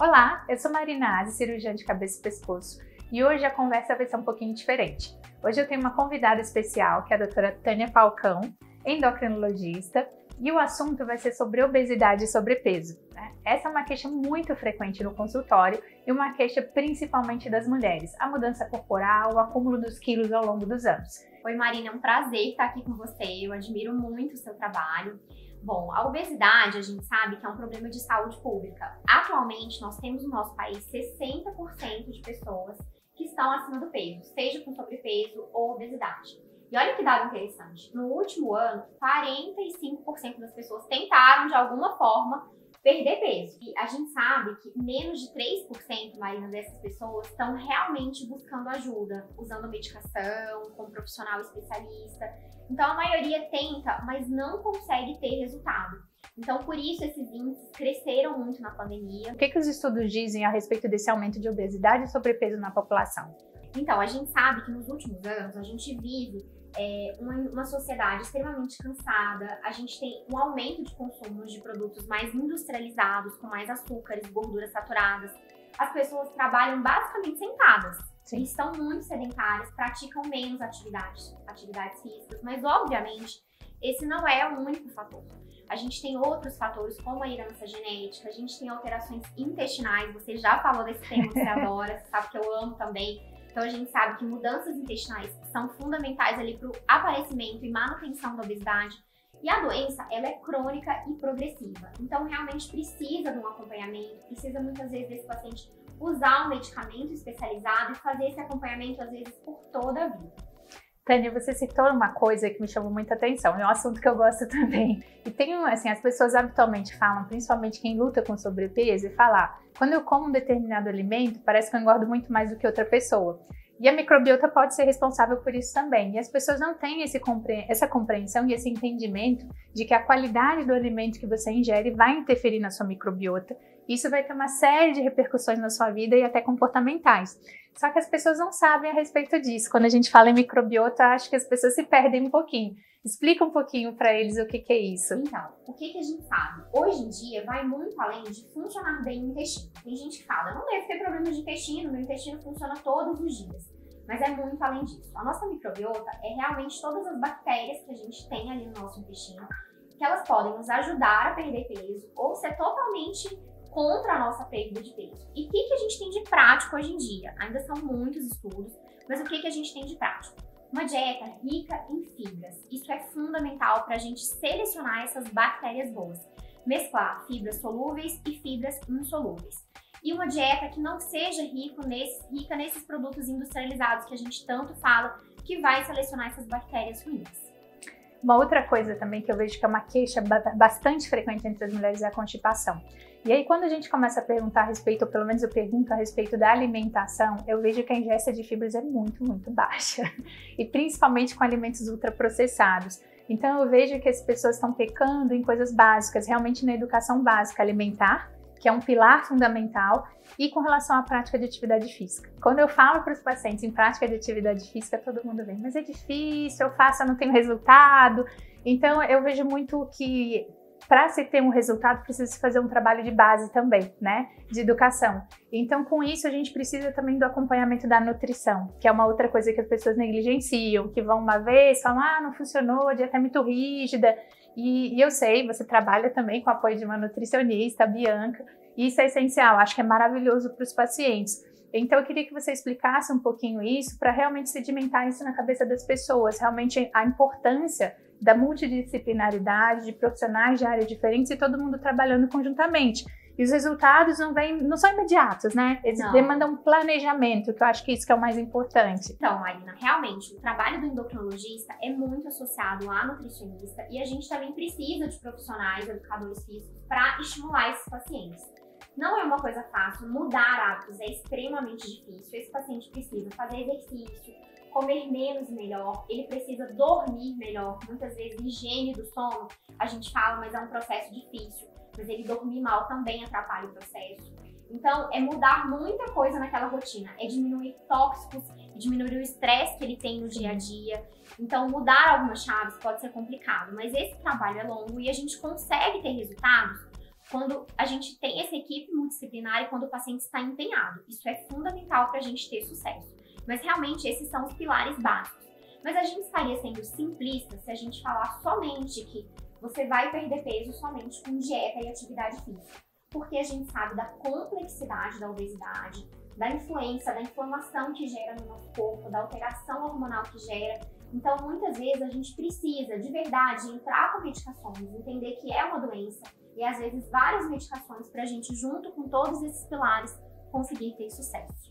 Olá, eu sou Marina Aze, cirurgiã de cabeça e pescoço, e hoje a conversa vai ser um pouquinho diferente. Hoje eu tenho uma convidada especial, que é a doutora Tânia Falcão, endocrinologista, e o assunto vai ser sobre obesidade e sobrepeso, né? Essa é uma queixa muito frequente no consultório e uma queixa principalmente das mulheres, a mudança corporal, o acúmulo dos quilos ao longo dos anos. Oi Marina, é um prazer estar aqui com você, eu admiro muito o seu trabalho. Bom, a obesidade a gente sabe que é um problema de saúde pública. Atualmente nós temos no nosso país 60% de pessoas que estão acima do peso, seja com sobrepeso ou obesidade. E olha que dado interessante, no último ano, 45% das pessoas tentaram de alguma forma perder peso. E a gente sabe que menos de 3%, Marina, dessas pessoas estão realmente buscando ajuda, usando medicação, com um profissional especialista. Então a maioria tenta, mas não consegue ter resultado. Então por isso esses índices cresceram muito na pandemia. O que os estudos dizem a respeito desse aumento de obesidade e sobrepeso na população? Então a gente sabe que nos últimos anos a gente vive uma sociedade extremamente cansada, a gente tem um aumento de consumo de produtos mais industrializados, com mais açúcares, gorduras saturadas. As pessoas trabalham basicamente sentadas, estão muito sedentárias, praticam menos atividades físicas, mas obviamente esse não é o único fator. A gente tem outros fatores como a herança genética, a gente tem alterações intestinais, você já falou desse tema que você adora, você sabe que eu amo também. Então a gente sabe que mudanças intestinais são fundamentais ali para o aparecimento e manutenção da obesidade. E a doença, ela é crônica e progressiva. Então realmente precisa de um acompanhamento, precisa muitas vezes desse paciente usar um medicamento especializado e fazer esse acompanhamento às vezes por toda a vida. Tânia, você citou uma coisa que me chamou muita atenção, é um assunto que eu gosto também. E tem, assim, as pessoas habitualmente falam, principalmente quem luta com sobrepeso, e falar, quando eu como um determinado alimento, parece que eu engordo muito mais do que outra pessoa. E a microbiota pode ser responsável por isso também. E as pessoas não têm essa compreensão e esse entendimento de que a qualidade do alimento que você ingere vai interferir na sua microbiota. Isso vai ter uma série de repercussões na sua vida e até comportamentais. Só que as pessoas não sabem a respeito disso. Quando a gente fala em microbiota, acho que as pessoas se perdem um pouquinho. Explica um pouquinho para eles o que é isso. Então, o que a gente sabe? Hoje em dia, vai muito além de funcionar bem o intestino. Tem gente que fala, não devo ter problema de intestino, meu intestino funciona todos os dias. Mas é muito além disso. A nossa microbiota é realmente todas as bactérias que a gente tem ali no nosso intestino, que elas podem nos ajudar a perder peso ou ser totalmente contra a nossa perda de peso. E o que a gente tem de prático hoje em dia? Ainda são muitos estudos, mas o que a gente tem de prático? Uma dieta rica em fibras. Isso é fundamental para a gente selecionar essas bactérias boas. Mesclar fibras solúveis e fibras insolúveis. E uma dieta que não seja rica nesses produtos industrializados que a gente tanto fala, que vai selecionar essas bactérias ruins. Uma outra coisa também que eu vejo que é uma queixa bastante frequente entre as mulheres é a constipação. E aí quando a gente começa a perguntar a respeito, ou pelo menos eu pergunto a respeito da alimentação, eu vejo que a ingesta de fibras é muito, muito baixa. E principalmente com alimentos ultraprocessados. Então eu vejo que as pessoas estão pecando em coisas básicas, realmente na educação básica alimentar, que é um pilar fundamental, e com relação à prática de atividade física. Quando eu falo para os pacientes em prática de atividade física, todo mundo vem, mas é difícil, eu faço, eu não tenho resultado. Então eu vejo muito que para se ter um resultado precisa se fazer um trabalho de base também, né, de educação. Então com isso a gente precisa também do acompanhamento da nutrição, que é uma outra coisa que as pessoas negligenciam, que vão uma vez, falam, não funcionou, a dieta é muito rígida. E eu sei, você trabalha também com o apoio de uma nutricionista, a Bianca, e isso é essencial, acho que é maravilhoso para os pacientes. Então eu queria que você explicasse um pouquinho isso para realmente sedimentar isso na cabeça das pessoas, realmente a importância da multidisciplinaridade, de profissionais de áreas diferentes e todo mundo trabalhando conjuntamente. E os resultados não são imediatos, né? Eles demandam um planejamento, que eu acho que isso que é o mais importante. Então, Marina, realmente, o trabalho do endocrinologista é muito associado à nutricionista e a gente também precisa de profissionais, educadores físicos, para estimular esses pacientes. Não é uma coisa fácil, mudar hábitos é extremamente difícil. Esse paciente precisa fazer exercício, comer menos e melhor, ele precisa dormir melhor. Muitas vezes, higiene do sono, a gente fala, mas é um processo difícil. Mas ele dormir mal também atrapalha o processo. Então, é mudar muita coisa naquela rotina, é diminuir tóxicos, diminuir o estresse que ele tem no dia a dia. Então, mudar algumas chaves pode ser complicado, mas esse trabalho é longo e a gente consegue ter resultados quando a gente tem essa equipe multidisciplinar e quando o paciente está empenhado. Isso é fundamental para a gente ter sucesso. Mas realmente esses são os pilares básicos. Mas a gente estaria sendo simplista se a gente falar somente que você vai perder peso somente com dieta e atividade física. Porque a gente sabe da complexidade da obesidade, da influência, da inflamação que gera no nosso corpo, da alteração hormonal que gera. Então, muitas vezes, a gente precisa, de verdade, entrar com medicações, entender que é uma doença e, às vezes, várias medicações para a gente, junto com todos esses pilares, conseguir ter sucesso.